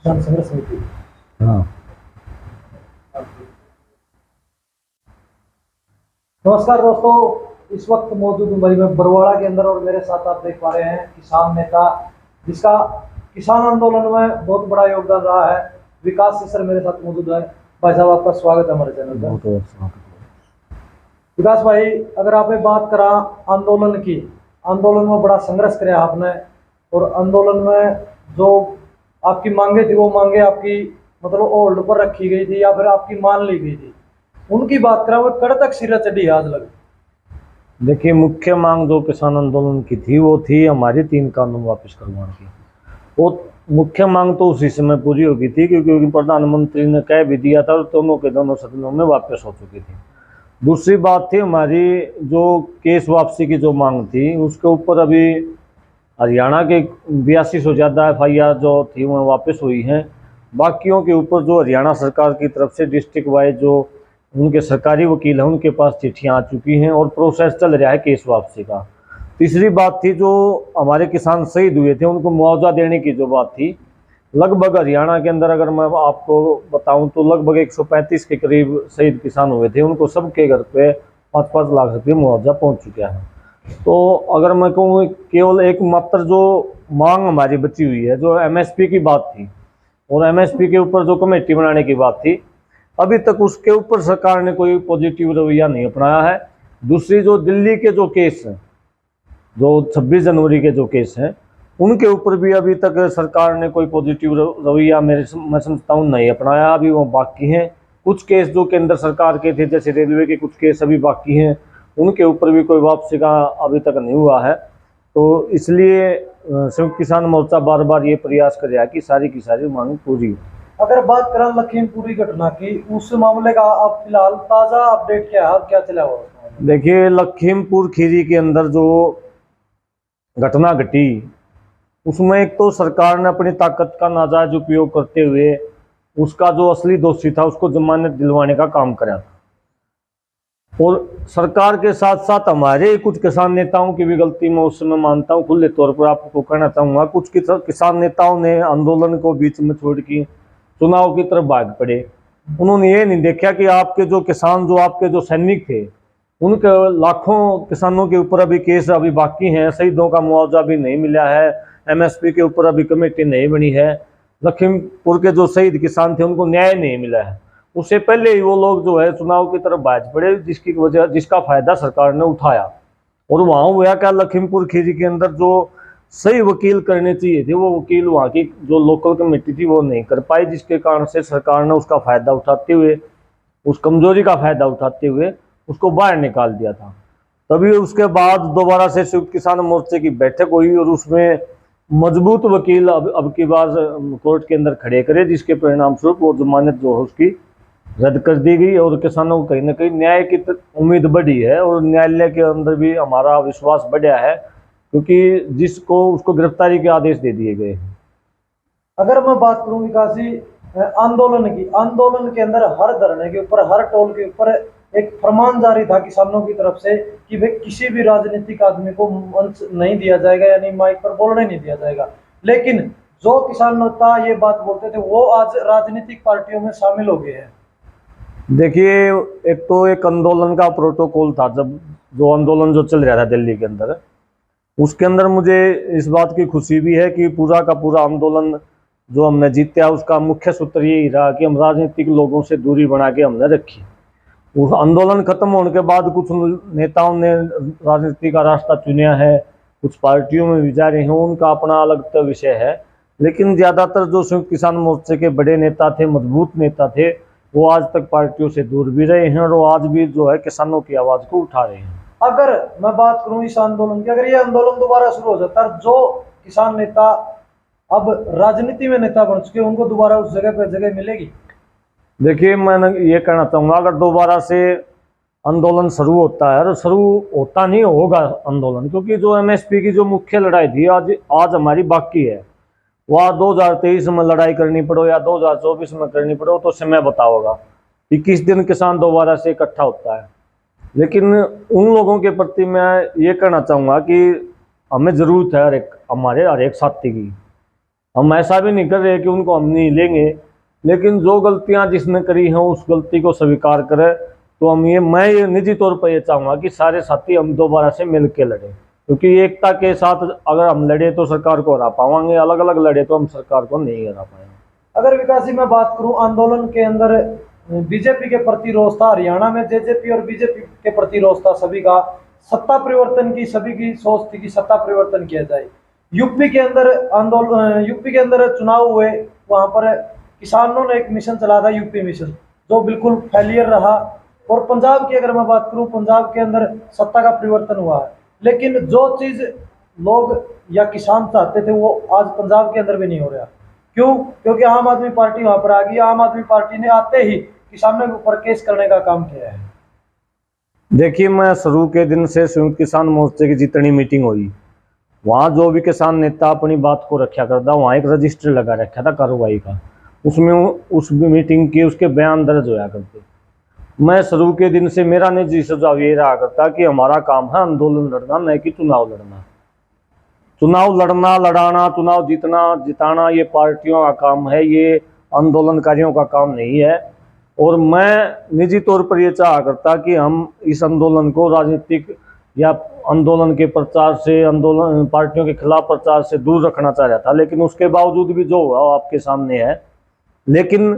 किसान संघर्ष समिति। हाँ। नमस्कार दोस्तों, इस वक्त मौजूद हूँ भाई मैं बरवाड़ा के अंदर और मेरे साथ आप देख पा रहे हैं किसान नेता जिसका किसान आंदोलन में बहुत बड़ा योगदान रहा है, विकास से सर मेरे साथ मौजूद है। भाई साहब आपका स्वागत है हमारे चैनल पर। विकास भाई, अगर आप बात करा आंदोलन की, आंदोलन में बड़ा संघर्ष किया आपने और आंदोलन में जो आपकी मांगे थी वो मांगे आपकी मतलब होल्ड पर रखी गई थी या फिर आपकी मान ली गई थी, उनकी बात करा वो कड़ तक सिरा चढ़ी आज लग। देखिए, मुख्य मांग जो किसान आंदोलन की थी वो थी हमारी 3 कानून वापस करवाने की। वो मुख्य मांग तो उसी समय पूरी हो गई थी क्योंकि प्रधानमंत्री ने कह भी दिया था और दोनों के दोनों सदनों में वापस हो चुकी थी। दूसरी बात थी हमारी जो केस वापसी की जो मांग थी उसके ऊपर अभी हरियाणा के 82 से ज़्यादा FIR जो थी वो वापस हुई हैं। बाकियों के ऊपर जो हरियाणा सरकार की तरफ से डिस्ट्रिक्ट वाइज जो उनके सरकारी वकील हैं उनके पास चिट्ठियाँ आ चुकी हैं और प्रोसेस चल रहा है केस वापसी का। तीसरी बात थी जो हमारे किसान शहीद हुए थे उनको मुआवजा देने की जो बात थी, लगभग हरियाणा के अंदर अगर मैं आपको बताऊं तो लगभग 135 के करीब शहीद किसान हुए थे, उनको सबके घर पे 5-5 लाख रुपये मुआवजा पहुंच चुका है। तो अगर मैं कहूँ केवल एक मात्र जो मांग हमारी बची हुई है जो MSP की बात थी और MSP के ऊपर जो कमेटी बनाने की बात थी, अभी तक उसके ऊपर सरकार ने कोई पॉजिटिव रवैया नहीं अपनाया है। दूसरी जो दिल्ली के जो केस हैं, जो 26 जनवरी के जो केस हैं, उनके ऊपर भी अभी तक सरकार ने कोई पॉजिटिव रवैया मैं समझता हूँ नहीं अपनाया, अभी वो बाकी हैं। कुछ केस जो केंद्र सरकार के थे जैसे रेलवे के कुछ केस अभी बाकी हैं, उनके ऊपर भी कोई वापसी का अभी तक नहीं हुआ है। तो इसलिए संयुक्त किसान मोर्चा बार बार ये प्रयास कर रहा है कि सारी की सारी मांग पूरी हो। अगर बात करें लखीमपुरी घटना की, उस मामले का आप फिलहाल ताजा अपडेट क्या है, क्या चला हुआ है? देखिए, लखीमपुर खीरी के अंदर जो घटना घटी उसमें एक तो सरकार ने अपनी ताकत का नाजायज उपयोग करते हुए उसका जो असली दोषी था उसको जमानत दिलवाने का काम करा था और सरकार के साथ साथ हमारे कुछ किसान नेताओं की भी गलती मैं उस समय मानता हूँ। खुले तौर पर आपको कहना चाहूँगा, कुछ किसान नेताओं ने आंदोलन को बीच में छोड़ के चुनाव की तरफ भाग पड़े। उन्होंने ये नहीं देखा कि आपके जो किसान जो आपके जो सैनिक थे उनके लाखों किसानों के ऊपर अभी केस अभी बाकी हैं, शहीदों का मुआवजा भी नहीं मिला है, MSP के ऊपर अभी कमेटी नहीं बनी है, लखीमपुर के जो शहीद किसान थे उनको न्याय नहीं मिला है। उससे पहले ही वो लोग जो है चुनाव की तरफ भाज पड़े जिसका फायदा सरकार ने उठाया। और वहाँ हुआ क्या, लखीमपुर खीरी के अंदर जो सही वकील करने चाहिए थे वो वकील वहाँ की जो लोकल कमेटी थी वो नहीं कर पाई, जिसके कारण से सरकार ने उसका फायदा उठाते हुए, उस कमजोरी का फायदा उठाते हुए उसको बाहर निकाल दिया था। तभी उसके बाद दोबारा से संयुक्त किसान मोर्चे की बैठक हुई और उसमें मजबूत वकील अब की बार कोर्ट के अंदर खड़े करे, जिसके परिणाम स्वरूप वो जमानत जो है उसकी रद्द कर दी गई और किसानों को कहीं ना कहीं न्याय की उम्मीद बढ़ी है और न्यायालय के अंदर भी हमारा विश्वास बढ़ा है क्योंकि जिसको उसको गिरफ्तारी के आदेश दे दिए गए हैं। अगर मैं बात करूं विकास जी आंदोलन की, आंदोलन के अंदर हर धरने के ऊपर हर टोल के ऊपर एक फरमान जारी था किसानों की तरफ से कि भाई किसी भी राजनीतिक आदमी को मंच नहीं दिया जाएगा, यानी माइक पर बोलने नहीं दिया जाएगा। लेकिन जो किसान नेता ये बात बोलते थे वो आज राजनीतिक पार्टियों में शामिल हो गए हैं। देखिए, एक तो एक आंदोलन का प्रोटोकॉल था, जब जो आंदोलन जो चल रहा था दिल्ली के अंदर, उसके अंदर मुझे इस बात की खुशी भी है कि पूरा का पूरा आंदोलन जो हमने जीता उसका मुख्य सूत्र यही रहा कि हम राजनीतिक लोगों से दूरी बना के हमने रखी। उस आंदोलन खत्म होने के बाद कुछ नेताओं ने राजनीति का रास्ता चुना है, कुछ पार्टियों में भी जा रहे हैं, उनका अपना अलग विषय है, लेकिन ज़्यादातर जो संयुक्त किसान मोर्चे के बड़े नेता थे, मजबूत नेता थे, वो आज तक पार्टियों से दूर भी रहे हैं और वो आज भी जो है किसानों की आवाज़ को उठा रहे हैं। अगर मैं बात करूं इस आंदोलन की, अगर ये आंदोलन दोबारा शुरू हो जाता है, जो किसान नेता अब राजनीति में नेता बन चुके उनको दोबारा उस जगह पर जगह मिलेगी? देखिए, मैं ये कहना चाहूँगा, अगर दोबारा से आंदोलन शुरू होता है और शुरू होता नहीं होगा आंदोलन, क्योंकि जो MSP की जो मुख्य लड़ाई थी आज हमारी बाकी है, वह 2023 में लड़ाई करनी पड़ो या 2024 में करनी पड़ो तो समय बताओगा कि किस दिन किसान दोबारा से इकट्ठा होता है। लेकिन उन लोगों के प्रति मैं ये कहना चाहूँगा कि हमें ज़रूरत है हमारे हर एक साथी की, हम ऐसा भी नहीं कर रहे कि उनको हम नहीं लेंगे, लेकिन जो गलतियां जिसने करी हैं उस गलती को स्वीकार करे। तो मैं ये निजी तौर पर ये चाहूँगा कि सारे साथी हम दोबारा से मिल के लड़ें, क्योंकि एकता के साथ अगर हम लड़े तो सरकार को हरा पाएंगे, अलग अलग लड़े तो हम सरकार को नहीं हरा पाएंगे। अगर विकास जी मैं बात करूं, आंदोलन के अंदर बीजेपी के प्रति रोष था, हरियाणा में जेजेपी और बीजेपी के प्रति रोष था सभी का, सत्ता परिवर्तन की सभी की सोच थी कि सत्ता परिवर्तन किया जाए। यूपी के अंदर यूपी के अंदर चुनाव हुए, वहां पर किसानों ने एक मिशन चला था, यूपी मिशन, जो बिल्कुल फेलियर रहा। और पंजाब की अगर मैं बात करूं, पंजाब के अंदर सत्ता का परिवर्तन हुआ है, लेकिन जो चीज लोग या किसान चाहते थे वो आज पंजाब के अंदर भी नहीं हो रहा। क्यों? क्योंकि आम आदमी पार्टी वहां पर आ गई। आम आदमी पार्टी ने आते ही किसानों के ऊपर केस करने का काम किया है। देखिए, मैं शुरू के दिन से संयुक्त किसान मोर्चे की जितनी मीटिंग हुई, वहाँ जो भी किसान नेता अपनी बात को रखा करता, वहाँ एक रजिस्टर लगा रखा था कार्रवाई का, उसमें उस मीटिंग की उसके बयान दर्ज होया करते। मैं शुरू के दिन से मेरा निजी सुझाव ये रहा करता कि हमारा काम है आंदोलन लड़ना, न कि चुनाव लड़ना। चुनाव लड़ना, लड़ाना, चुनाव जीतना जिताना ये पार्टियों का काम है, ये आंदोलनकारियों का काम नहीं है। और मैं निजी तौर पर ये चाहा करता कि हम इस आंदोलन को राजनीतिक या आंदोलन के प्रचार से, आंदोलन पार्टियों के खिलाफ प्रचार से दूर रखना चाह रहा था, लेकिन उसके बावजूद भी जो हुआ आपके सामने है। लेकिन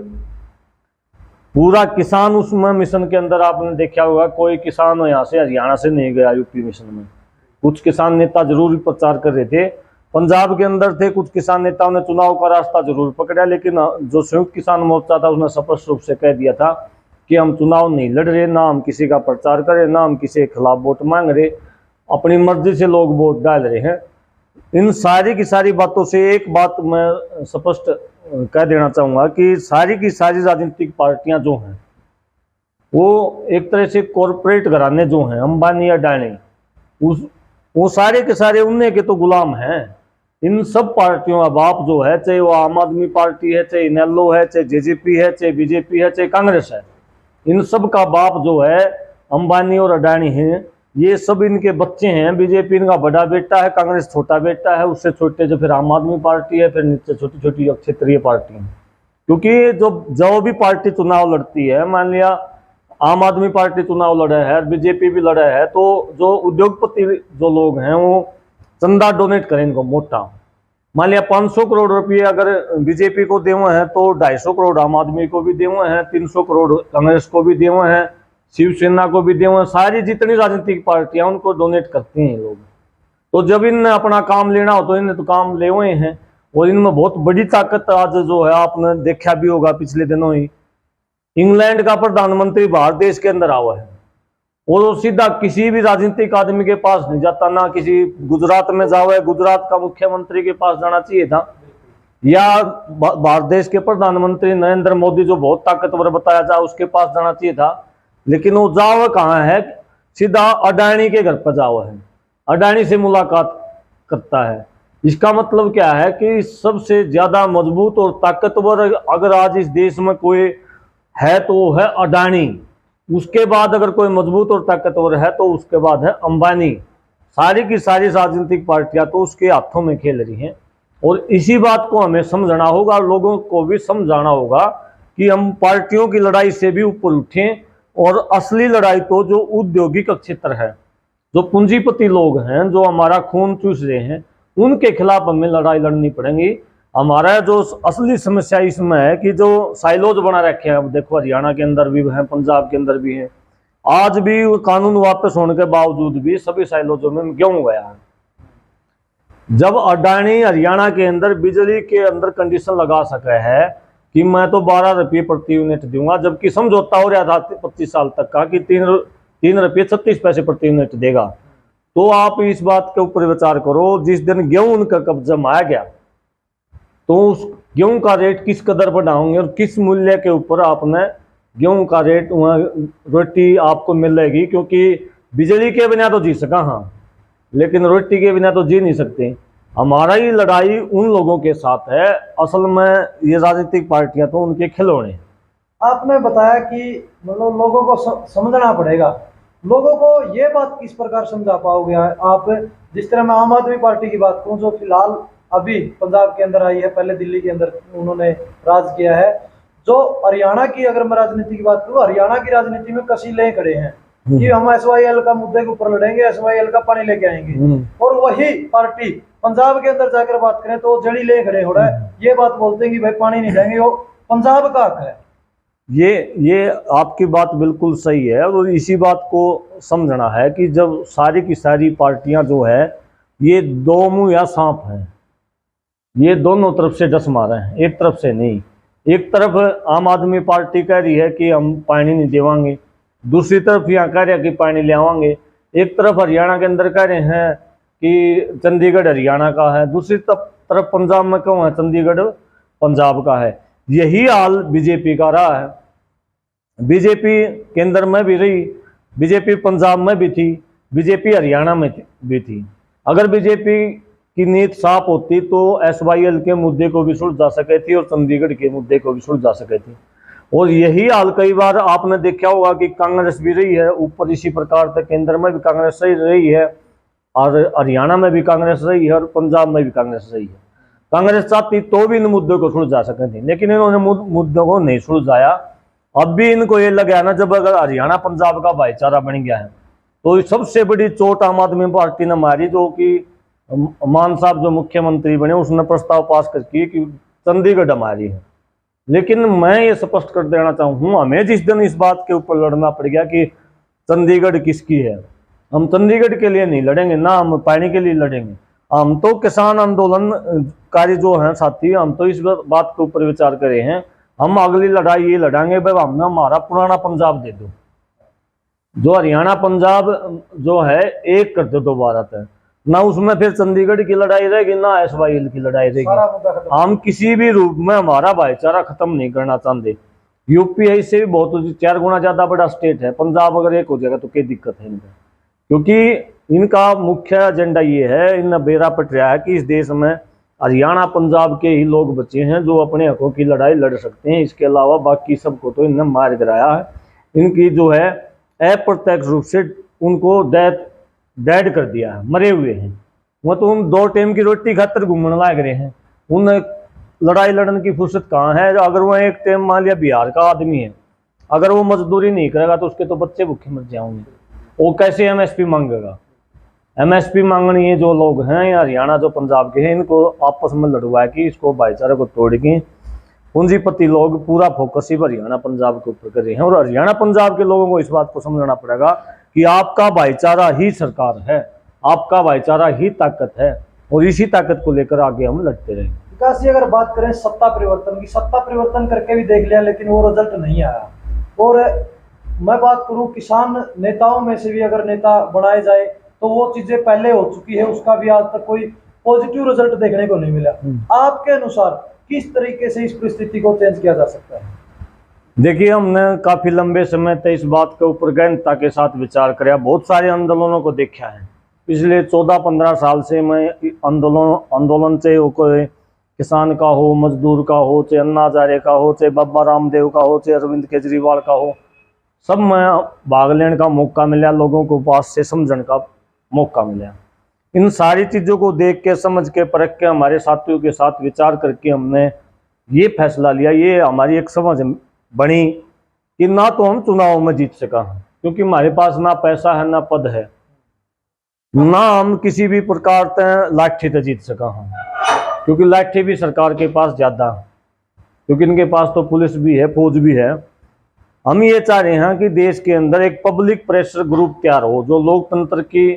पूरा किसान उसमें मिशन के अंदर आपने देखा होगा, कोई किसान यहाँ से हरियाणा से नहीं गया यूपी मिशन में। कुछ किसान नेता जरूर प्रचार कर रहे थे, पंजाब के अंदर थे कुछ किसान नेताओं ने चुनाव का रास्ता जरूर पकड़ा, लेकिन जो संयुक्त किसान मोर्चा था उसने स्पष्ट रूप से कह दिया था कि हम चुनाव नहीं लड़ रहे, ना हम किसी का प्रचार करें, ना हम किसी के खिलाफ वोट मांग रहे, अपनी मर्जी से लोग वोट डाल रहे हैं। इन सारी की सारी बातों से एक बात मैं स्पष्ट कह देना चाहूँगा कि सारी की सारी राजनीतिक पार्टियां जो हैं वो एक तरह से कॉरपोरेट घराने जो हैं, अंबानी या अडानी, वो सारे के सारे उन्हीं के तो गुलाम हैं। इन सब पार्टियों का बाप जो है, चाहे वो आम आदमी पार्टी है, चाहे इनेलो है, चाहे जेजेपी है, चाहे बीजेपी है, चाहे कांग्रेस है, इन सब का बाप जो है अंबानी और अडानी हैं। ये सब इनके बच्चे हैं। बीजेपी इनका बड़ा बेटा है, कांग्रेस छोटा बेटा है, उससे छोटे जो फिर आम आदमी पार्टी है, फिर नीचे छोटी छोटी क्षेत्रीय पार्टी हैं। क्योंकि जो भी पार्टी चुनाव लड़ती है, मान लिया आम आदमी पार्टी चुनाव लड़ा है, बीजेपी भी लड़ा है, तो जो उद्योगपति जो लोग हैं वो चंदा डोनेट करें इनको मोटा। मान लिया 500 करोड़ रुपये अगर बीजेपी को देवे हैं तो 250 करोड़ आम आदमी को भी देवे हैं, 300 करोड़ कांग्रेस को भी देवे हैं, शिवसेना को भी देवे हैं। सारी जितनी राजनीतिक पार्टियां उनको डोनेट करती हैं लोग। तो जब इनने अपना काम लेना हो तो इन्हें तो काम ले हुए हैं। और इनमें बहुत बड़ी ताकत आज जो है, आपने देखा भी होगा पिछले दिनों ही इंग्लैंड का प्रधानमंत्री भारत देश के अंदर आया है और वो सीधा किसी भी राजनीतिक आदमी के पास नहीं जाता, ना किसी गुजरात में जावे, गुजरात का मुख्यमंत्री के पास जाना चाहिए था, या भारत देश के प्रधानमंत्री नरेंद्र मोदी जो बहुत ताकतवर बताया जाए उसके पास जाना चाहिए था। लेकिन वो जावे कहाँ है, सीधा अडानी के घर पर जावे है, अडानी से मुलाकात करता है। इसका मतलब क्या है कि सबसे ज्यादा मजबूत और ताकतवर अगर आज इस देश में कोई है तो वो है अडानी। उसके बाद अगर कोई मजबूत और ताकतवर है तो उसके बाद है अंबानी। सारी की सारी राजनीतिक पार्टियां तो उसके हाथों में खेल रही हैं। और इसी बात को हमें समझना होगा, लोगों को भी समझाना होगा कि हम पार्टियों की लड़ाई से भी ऊपर उठें और असली लड़ाई तो जो औद्योगिक क्षेत्र है, जो पूंजीपति लोग हैं, जो हमारा खून चूस रहे हैं, उनके खिलाफ हमें लड़ाई लड़नी पड़ेगी। हमारा जो असली समस्या इसमें है कि जो साइलोज बना रखे हैं, अब देखो हरियाणा के अंदर भी हैं, पंजाब के अंदर भी हैं, आज भी कानून वापस होने के बावजूद भी सभी साइलोजों में गेहूं गया है। जब अडानी हरियाणा के अंदर बिजली के अंदर कंडीशन लगा सके है कि मैं तो 12 रुपये प्रति यूनिट दूंगा, जबकि समझौता हो रहा था 25 साल तक का कि 3 रुपये 36 पैसे प्रति यूनिट देगा, तो आप इस बात के ऊपर विचार करो। जिस दिन गेहूं उनका कब्जा में आ गया तो उस गेहूं का रेट किस कदर बढ़ाओगे और किस मूल्य के ऊपर आपने गेहूं का रेट, वहाँ रोटी आपको मिलेगी। क्योंकि बिजली के बिना तो जी सका, हाँ, लेकिन रोटी के बिना तो जी नहीं सकते। हमारा ही लड़ाई उन लोगों के साथ है। असल में ये राजनीतिक पार्टियां तो उनके खिलौने। आपने बताया कि मतलब लोगों को समझना पड़ेगा। लोगों को ये बात किस प्रकार समझा पाओगे आप? जिस तरह मैं आम आदमी पार्टी की बात करूं, जो फिलहाल अभी पंजाब के अंदर आई है, पहले दिल्ली के अंदर उन्होंने राज किया है। जो हरियाणा की अगर मैं राजनीति की बात करूँ, हरियाणा की राजनीति में कसीले खड़े हैं कि हम SYL का मुद्दे के ऊपर लड़ेंगे, SYL का पानी लेके आएंगे, और वही पार्टी पंजाब के अंदर जाकर बात करें तो जड़ी ले खड़े हो रहा है, ये बात बोलते हैं कि भाई पानी नहीं देंगे, वो पंजाब का हक है। ये आपकी बात बिल्कुल सही है, और इसी बात को समझना है कि जब सारी की सारी पार्टियां जो है ये दो मुंह या सांप हैं, ये दोनों तरफ से डस मारे हैं, एक तरफ से नहीं। एक तरफ आम आदमी पार्टी कह रही है कि हम पानी नहीं देवांगे, दूसरी तरफ यहाँ कह रहे हैं कि पानी ले आवांगे। एक तरफ हरियाणा के अंदर कह रहे हैं कि चंडीगढ़ हरियाणा का है, दूसरी तरफ पंजाब में क्यों है चंडीगढ़ पंजाब का है। यही हाल बीजेपी का रहा है। बीजेपी केंद्र में भी रही, बीजेपी पंजाब में भी थी, बीजेपी हरियाणा में भी थी। अगर बीजेपी की नीति साफ होती तो SYL के मुद्दे को भी सुलझा सके थी और चंडीगढ़ के मुद्दे को भी सुलझा सके थी। और यही हाल कई बार आपने देखा होगा कि कांग्रेस भी रही है ऊपर, इसी प्रकार से केंद्र में भी कांग्रेस रही है, और हरियाणा में भी कांग्रेस रही है, और पंजाब में भी कांग्रेस रही है। कांग्रेस चाहती तो भी इन मुद्दों को सुलझा सके थी, लेकिन इन्होंने मुद्दों को नहीं सुलझाया। अब भी इनको ये लगा ना, जब अगर हरियाणा पंजाब का भाईचारा बन गया है तो सबसे बड़ी चोट आम आदमी पार्टी ने मारी, जो कि मान साहब जो मुख्यमंत्री बने उसने प्रस्ताव पास करके कि चंडीगढ़ हमारी है। लेकिन मैं ये स्पष्ट कर देना चाहूँ, हमें जिस दिन इस बात के ऊपर लड़ना पड़ गया कि चंडीगढ़ किसकी है, हम चंडीगढ़ के लिए नहीं लड़ेंगे, ना हम पानी के लिए लड़ेंगे। हम तो किसान आंदोलनकारी जो हैं साथी, हम तो इस बात के ऊपर विचार करे हैं, हम अगली लड़ाई ये लड़ाएंगे भाई हमने हमारा पुराना पंजाब दे दो, जो हरियाणा पंजाब जो है एक कर दो दोबारा तक, ना उसमें फिर चंडीगढ़ की लड़ाई रहेगी ना SYL की लड़ाई रहेगी। हम किसी भी रूप में हमारा भाईचारा खत्म नहीं करना चाहते। यूपी है इससे भी बहुत 4 गुना ज्यादा बड़ा स्टेट है, पंजाब अगर एक हो जाएगा तो क्या दिक्कत है इनका, क्योंकि इनका मुख्य एजेंडा ये है, इन बेरा पट रहा है कि इस देश में हरियाणा पंजाब के ही लोग बचे हैं जो अपने हकों की लड़ाई लड़ सकते हैं। इसके अलावा बाकी सबको तो इन्होंने मार गिराया है। इनकी जो है अप्रत्यक्ष रूप से उनको डेड कर दिया है, मरे हुए हैं। वो तो उन 2 टाइम की रोटी खातर घूमने लाग रहे हैं, उन लड़ाई लड़ने की फुर्सत कहाँ है। अगर वो एक टाइम मान लिया बिहार का आदमी है, अगर वो मजदूरी नहीं करेगा तो उसके तो बच्चे भूखे मर जाएंगे, वो कैसे MSP मांगेगा। MSP मांगनी है जो लोग हैं या हरियाणा जो पंजाब के हैं, इनको आपस में लड़वा कि इसको भाईचारे को तोड़ के पूंजीपति लोग पूरा फोकस ही हरियाणा पंजाब के ऊपर कर रहे हैं। और हरियाणा पंजाब के लोगों को इस बात को समझना पड़ेगा कि आपका भाईचारा ही सरकार है, आपका भाईचारा ही ताकत है, और इसी ताकत को लेकर आगे हम लड़ते रहेंगे। विकास जी, अगर बात करें सत्ता परिवर्तन की, सत्ता परिवर्तन करके भी देख लिया लेकिन वो रिजल्ट नहीं आया। और मैं बात करूं किसान नेताओं में से भी अगर नेता बनाए जाए तो वो चीजें पहले हो चुकी है, उसका भी आज तक कोई पॉजिटिव रिजल्ट देखने को नहीं मिला। आपके अनुसार किस तरीके से इस परिस्थिति को चेंज किया जा सकता है? देखिए, हमने काफी लंबे समय तक इस बात के ऊपर गहनता के साथ विचार किया, बहुत सारे आंदोलनों को देखा है। पिछले 14-15 साल से मैं आंदोलन से कोई किसान का हो, मजदूर का हो, चाहे अन्ना हजारे का हो, चाहे बाबा रामदेव का हो, चाहे अरविंद केजरीवाल का हो, सब में भाग लेने का मौका मिला, लोगों को पास से समझने का मौका मिला। इन सारी चीज़ों को देख के, समझ के, परख के, हमारे साथियों के साथ विचार करके हमने ये फैसला लिया, ये हमारी एक समझ बनी कि ना तो हम चुनाव में जीत सका, क्योंकि हमारे पास ना पैसा है ना पद है, ना हम किसी भी प्रकार से लाठी से जीत सका हूँ, क्योंकि लाठी भी सरकार के पास ज़्यादा, क्योंकि इनके पास तो पुलिस भी है, फौज भी है। हम ये चाह रहे हैं कि देश के अंदर एक पब्लिक प्रेशर ग्रुप तैयार हो, जो लोकतंत्र की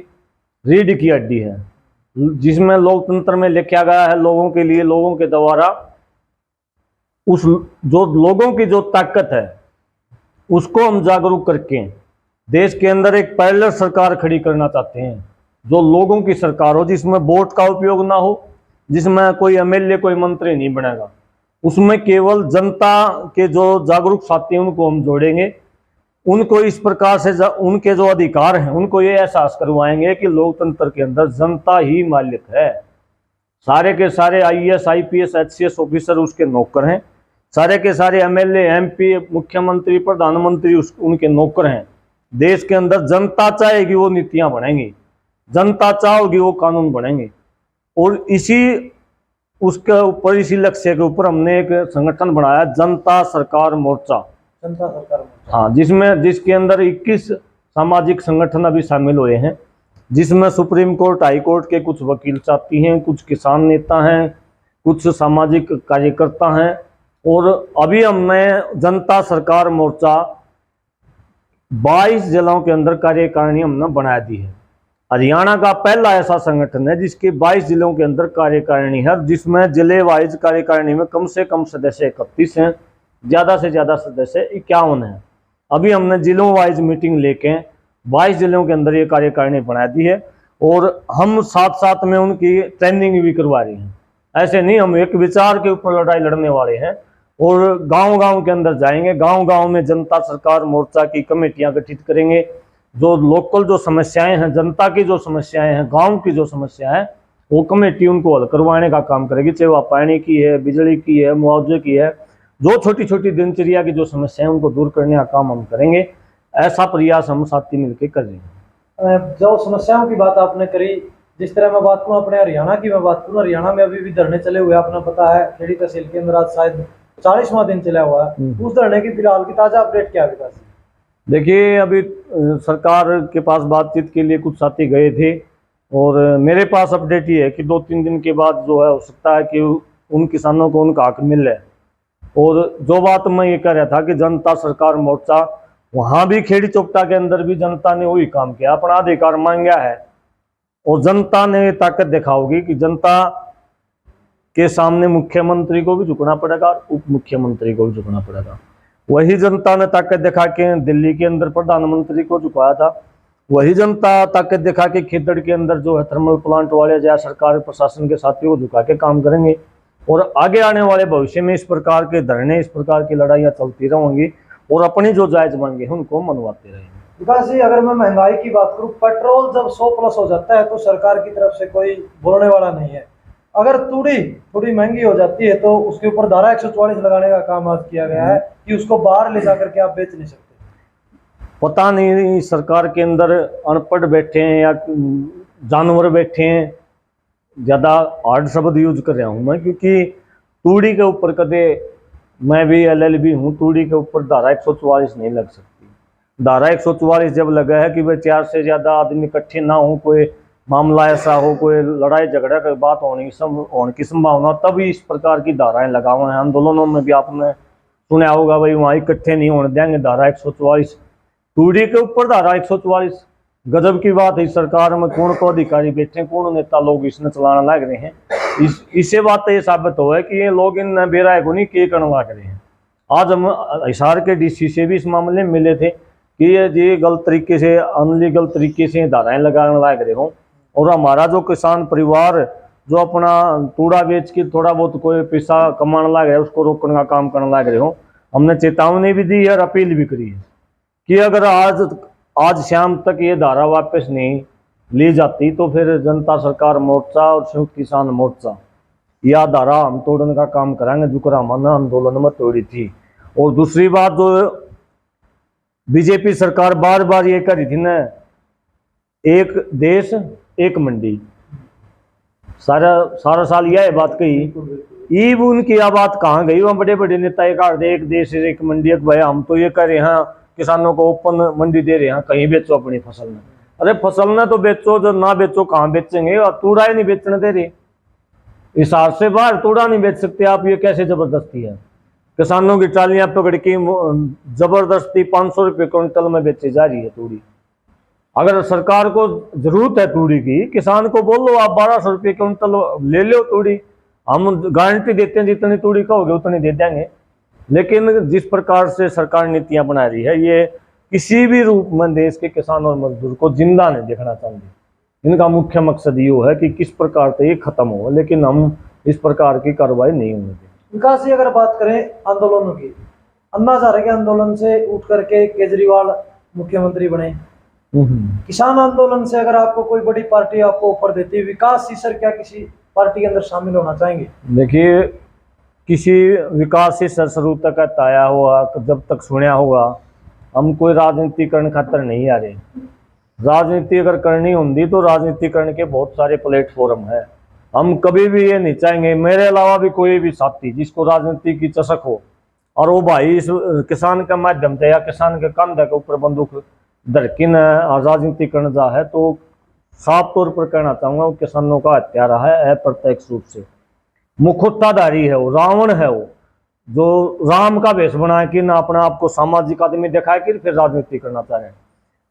रीढ़ की हड्डी है, जिसमें लोकतंत्र में लिखा गया है लोगों के लिए, लोगों के द्वारा, उस जो लोगों की जो ताकत है उसको हम जागरूक करके देश के अंदर एक पैरेलल सरकार खड़ी करना चाहते हैं, जो लोगों की सरकार हो, जिसमें वोट का उपयोग ना हो, जिसमें कोई MLA कोई मंत्री नहीं बनेगा, उसमें केवल जनता के जो जागरूक साथी हैं उनको हम जोड़ेंगे, उनको इस प्रकार से उनके जो अधिकार हैं उनको ये एहसास करवाएंगे कि लोकतंत्र के अंदर जनता ही मालिक है। सारे के सारे IAS IPS HCS ऑफिसर उसके नौकर हैं, सारे के सारे MLA MP मुख्यमंत्री प्रधानमंत्री उनके नौकर हैं। देश के अंदर जनता चाहेगी वो नीतियां बनेंगी, जनता चाहेगी वो कानून बनेंगे, और इसी उसके ऊपर, इसी लक्ष्य के ऊपर हमने एक संगठन बनाया, जनता सरकार मोर्चा। जनता सरकार मोर्चा। हाँ, जिसके अंदर 21 सामाजिक संगठन अभी शामिल हुए हैं, जिसमें सुप्रीम कोर्ट, हाई कोर्ट के कुछ वकील साथी हैं, कुछ किसान नेता हैं, कुछ सामाजिक कार्यकर्ता हैं। और अभी हमने जनता सरकार मोर्चा 22 जिलों के अंदर कार्यकारिणी हमने बना दी है। हरियाणा का पहला ऐसा संगठन है जिसके 22 जिलों के अंदर कार्यकारिणी है, जिसमें जिले वाइज कार्यकारिणी में कम से कम सदस्य 31 हैं, ज़्यादा से ज़्यादा सदस्य 51 हैं। अभी हमने जिलों वाइज मीटिंग लेके 22 जिलों के अंदर ये कार्यकारिणी बना दी है, और हम साथ साथ में उनकी ट्रेनिंग भी करवा रहे हैं। ऐसे नहीं, हम एक विचार के ऊपर लड़ाई लड़ने वाले हैं, और गांव-गांव के अंदर जाएंगे, गांव-गांव में जनता सरकार मोर्चा की कमेटियां गठित करेंगे। जो लोकल जो समस्याएं हैं, जनता की जो समस्याएं हैं, गांव की जो समस्या है, वो कमेटी उनको हल करवाने का काम करेगी, चाहे वह पानी की है, बिजली की है, मुआवजे की है, जो छोटी छोटी दिनचर्या की जो समस्याएं उनको दूर करने का काम हम करेंगे। ऐसा प्रयास हम साथी मिलकर कर रहे हैं। जो समस्याओं की बात आपने करी, जिस तरह मैं बात करूँ अपने हरियाणा की, मैं बात करूँ, हरियाणा में अभी भी धरने चले हुए, आपने पता है खेड़ी तहसील के अंदर आज शायद 40वां दिन चला हुआ है। उस धरने की फिलहाल की ताजा अपडेट क्या है विकास? देखिए, अभी सरकार के पास बातचीत के लिए कुछ साथी गए थे, और मेरे पास अपडेट ये है कि 2-3 दिन के बाद जो है, हो सकता है कि उन किसानों को उनका हक मिल जाए। और जो बात मैं ये कह रहा था कि जनता सरकार मोर्चा, वहाँ भी खेड़ी चौपटा के अंदर भी जनता ने वही काम किया, अपना अधिकार मांगा है, और जनता ने ताकत दिखाओगी कि जनता के सामने मुख्यमंत्री को भी झुकना पड़ेगा, उप मुख्यमंत्री को भी झुकना पड़ेगा। वही जनता ने ताकत दिखा के दिल्ली के अंदर प्रधानमंत्री को झुकाया था, वही जनता ताकत दिखा के खेतड़ के अंदर जो है थर्मल प्लांट वाले या सरकार प्रशासन के साथियों को झुका के काम करेंगे। और आगे आने वाले भविष्य में इस प्रकार के धरने, इस प्रकार की लड़ाइयाँ चलती रहेंगी, और अपनी जो जायज मांगे हैं उनको मनवाते रहेंगे। विकास जी, अगर मैं महंगाई की बात करूं, पेट्रोल जब 100+ हो जाता है तो सरकार की तरफ से कोई बोलने वाला नहीं है। अगर तूड़ी थोड़ी महंगी हो जाती है तो उसके ऊपर धारा 144 लगाने का काम आज किया गया है कि उसको बाहर ले जाकर के आप बेच नहीं सकते। पता नहीं सरकार के अंदर अनपढ़ बैठे हैं या जानवर बैठे हैं, ज़्यादा हार्ड शब्द यूज कर रहा हूँ मैं, क्योंकि तूड़ी के ऊपर कदे, मैं भी LLB हूँ, तूड़ी के ऊपर धारा 144 नहीं लग सकती। धारा 144 जब लगा है कि भाई 4 से ज़्यादा आदमी इकट्ठे ना हो, कोई मामला ऐसा हो, कोई लड़ाई झगड़ा की बात होने की संभावना, तभी इस प्रकार की धाराएं लगा हुए हैं। आंदोलनों में भी आपने सुना होगा, भाई वहाँ इकट्ठे नहीं होने देंगे, धारा 144। तूड़ी के ऊपर धारा 144, गजब की बात है। सरकार में कौन को अधिकारी बैठे, कौन नेता लोग इसने चलाना लग रहे हैं। इससे बात ये साबित हो है कि ये लोग इन बेराय को नहीं के करने लग रहे हैं। आज हम हिसार के DC से भी इस मामले में मिले थे कि ये गलत तरीके से, अनलीगल तरीके से धाराएं लगाने लग रहे हों, और हमारा जो किसान परिवार जो अपना तूड़ा बेच के थोड़ा बहुत कोई पैसा कमाने लग रहा है, उसको रोकने का काम करने लग रहे हो। हमने चेतावनी भी दी है और अपील भी करी है कि अगर आज शाम तक ये धारा वापस नहीं ली जाती तो फिर जनता सरकार मोर्चा और संयुक्त किसान मोर्चा यह धारा हम तोड़ने का काम करेंगे, जो हमने आंदोलन में तोड़ी थी। और दूसरी बात, जो बीजेपी सरकार बार बार ये करी थी ना, एक देश एक मंडी, सारा साल यह बात कही, ये भी उनकी यह बात कहाँ गई? वहाँ बड़े बड़े नेता एक देश एक मंडी, एक भाई हम तो ये कर रहे हैं, किसानों को ओपन मंडी दे रहे हैं, कहीं बेचो अपनी फसल में। अरे फसल में तो बेचो, जो ना बेचो कहाँ बेचेंगे? और तूड़ा ही नहीं बेचने दे रहे, हिसार से बाहर तूड़ा नहीं बेच सकते आप, ये कैसे जबरदस्ती है? किसानों की ट्रालियां पकड़ के जबरदस्ती 500 रुपये क्विंटल में बेची जा रही है तूड़ी। अगर सरकार को जरूरत है तूड़ी की, किसान को बोलो आप 1200 रुपये क्विंटल ले लो तूड़ी, हम गारंटी देते हैं जितनी तूड़ी कहोगे उतनी दे देंगे। लेकिन जिस प्रकार से सरकार नीतियां बना रही है, ये किसी भी रूप में देश के किसान और मजदूर को जिंदा नहीं देखना चाहती। इनका मुख्य मकसद ये है कि किस प्रकार से ये खत्म हो, लेकिन हम इस प्रकार की कार्रवाई नहीं होने देंगे। विकास जी, अगर बात करें आंदोलनों की, अन्ना हजारे के आंदोलन से उठ करके केजरीवाल मुख्यमंत्री बने, किसान आंदोलन से अगर आपको कोई बड़ी पार्टी आपको ऑफर देती है, विकास सीसर क्या किसी पार्टी के अंदर शामिल होना चाहेंगे? देखिए, किसी विकास सीसर शुरू तक आया हुआ, जब तक सुना होगा, हम कोई राजनीति करने खातर नहीं आ रहे। राजनीति अगर करनी होती तो राजनीति करने के बहुत सारे प्लेटफॉर्म है। हम कभी भी ये नहीं चाहेंगे, मेरे अलावा भी कोई भी साथी जिसको राजनीति की चस्क हो और वो भाई इस किसान के माध्यम से या किसान के कंधे के ऊपर बंदूक धड़किन राजनीति करने जा है, तो साफ तौर पर कहना चाहूंगा वो किसानों का हत्यारा है अप्रत्यक्ष रूप से। मुखोत्ताधारी है वो, रावण है वो, जो राम का वेश बनाए कि ना अपना आपको सामाजिक आदमी दिखाए कि फिर राजनीति करना चाह रहे हैं।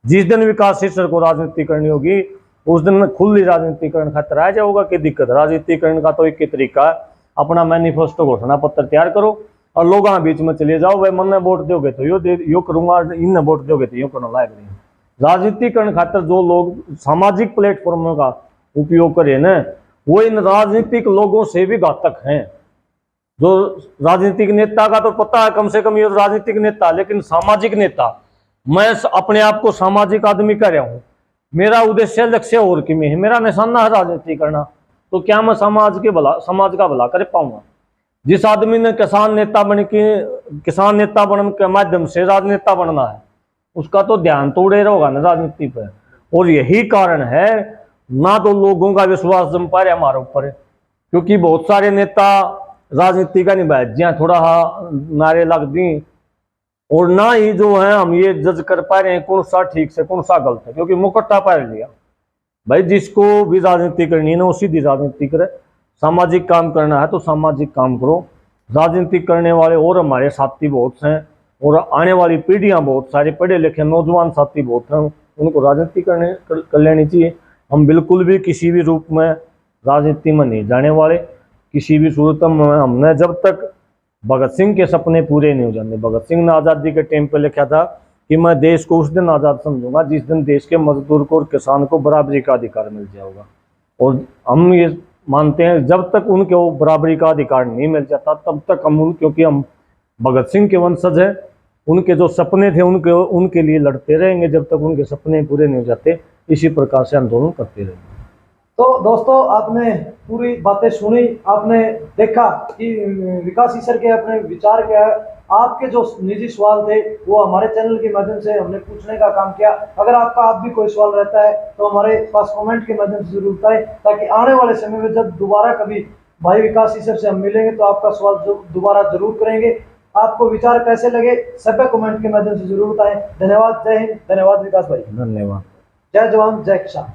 जिस दिन विकास शिष्य को राजनीति करनी होगी उस दिन खुली राजनीति करने खातिर आ जाओगा कि दिक्कत। राजनीति करने का तो एक ही तरीका है, अपना मैनिफेस्टो घोषणा पत्र तैयार करो और लोगों के बीच में चले जाओ, भाई मन वोट दोगे तो यो करूंगा, इन वोट दोगे तो यो करना लायक नहीं। राजनीति करने खातिर जो लोग सामाजिक प्लेटफॉर्मों का उपयोग करे न, वो इन राजनीतिक लोगों से भी घातक हैं। जो राजनीतिक नेता का तो पता है कम से कम ये राजनीतिक नेता, लेकिन सामाजिक नेता, मैं अपने आप को सामाजिक आदमी कह रहा हूँ, मेरा उद्देश्य लक्ष्य और कि में है, मेरा निशाना है राजनीति करना, तो क्या मैं समाज का भला कर पाऊंगा। जिस आदमी ने किसान नेता बनने के माध्यम से राजनेता बनना है, उसका तो ध्यान तो उड़े होगा ना राजनीति पर। और यही कारण है ना तो लोगों का विश्वास जम पा रहा हमारे ऊपर, क्योंकि बहुत सारे नेता राजनीति का निभाए ज्या थोड़ा नारे लग दी, और ना ही जो है हम ये जज कर पा रहे हैं कौन सा ठीक से कौन सा गलत है, क्योंकि मुकट्टा पा लिया। भाई जिसको भी राजनीति करनी है ना वो सीधी राजनीति करे, सामाजिक काम करना है तो सामाजिक काम करो। राजनीति करने वाले और हमारे साथी बहुत हैं, और आने वाली पीढ़ियां बहुत सारे पढ़े लिखे नौजवान साथी बहुत हैं, उनको राजनीति कर लेनी चाहिए। हम बिल्कुल भी किसी भी रूप में राजनीति में नहीं जाने वाले, किसी भी सूरत में। हमने जब तक भगत सिंह के सपने पूरे नहीं हो जाते, भगत सिंह ने आज़ादी के टाइम पे लिखा था कि मैं देश को उस दिन आज़ाद समझूंगा जिस दिन देश के मजदूर को और किसान को बराबरी का अधिकार मिल जाएगा। और हम ये मानते हैं जब तक उनके वो बराबरी का अधिकार नहीं मिल जाता तब तक हम क्योंकि हम भगत सिंह के वंशज हैं, उनके जो सपने थे उनके लिए लड़ते रहेंगे जब तक उनके सपने पूरे नहीं हो जाते। इसी प्रकार से आंदोलन करते रहेंगे। तो दोस्तों आपने पूरी बातें सुनी, आपने देखा कि विकास ईश्वर के अपने विचार क्या है। आपके जो निजी सवाल थे वो हमारे चैनल के माध्यम से हमने पूछने का काम किया। अगर आप भी कोई सवाल रहता है तो हमारे पास कमेंट के माध्यम से जरूर बताएं, ताकि आने वाले समय में जब दोबारा कभी भाई विकास ईश्वर से हम मिलेंगे तो आपका सवाल दोबारा जरूर करेंगे। आपको विचार कैसे लगे सभी कमेंट के माध्यम से जरूर बताएं। धन्यवाद, जय हिंद। धन्यवाद विकास भाई। धन्यवाद। जय जवान जय किसान।